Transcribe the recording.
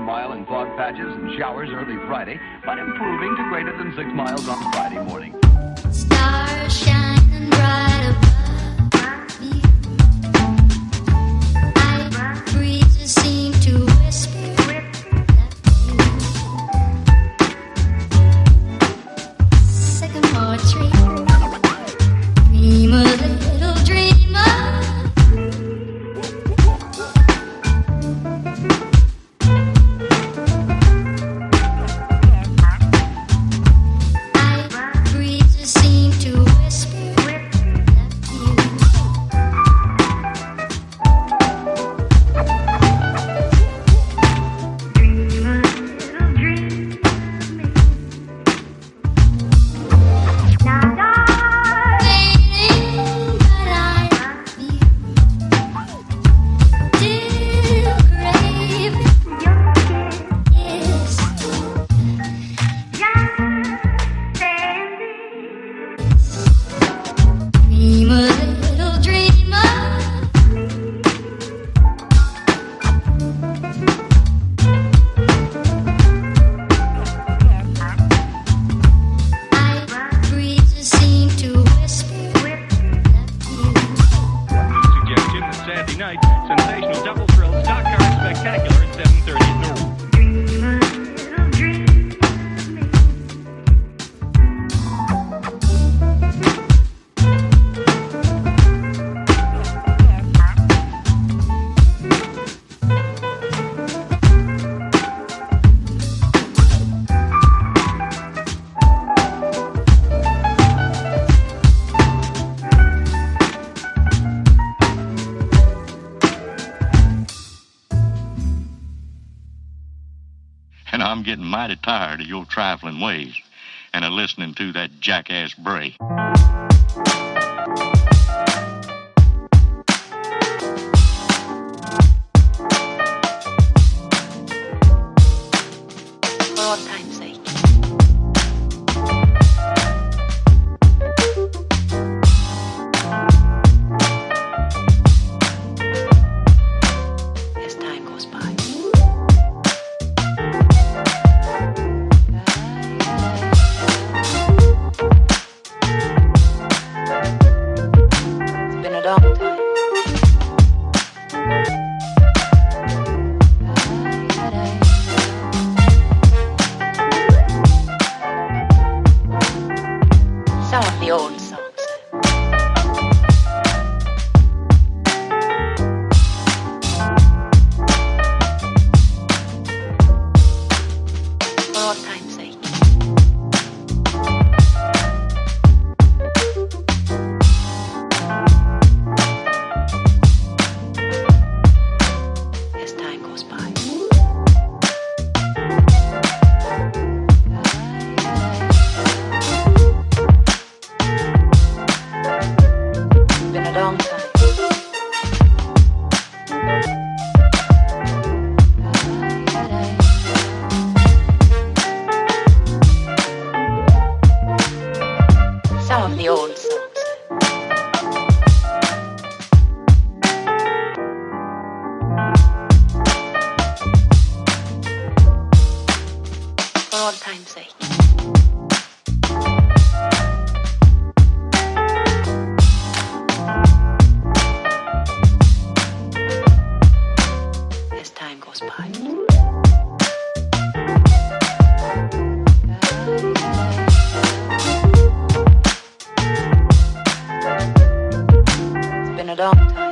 mile in fog patches and showers early Friday, but improving to greater than 6 miles on Friday morning. Stars shining bright above me. Night breezes seem to whisper sycamore tree. Dream a little dreamer. Sensational double thrill stock car spectacular at 7:30 at noon. And I'm getting mighty tired of your trifling ways and of listening to that jackass bray. For all time's sake. As time goes by. It's been a long time. Some of the old songs. For all time's sake. As time goes by. It's been a long time. Some of the old songs. For all time's sake. As time goes by. It's been a long time.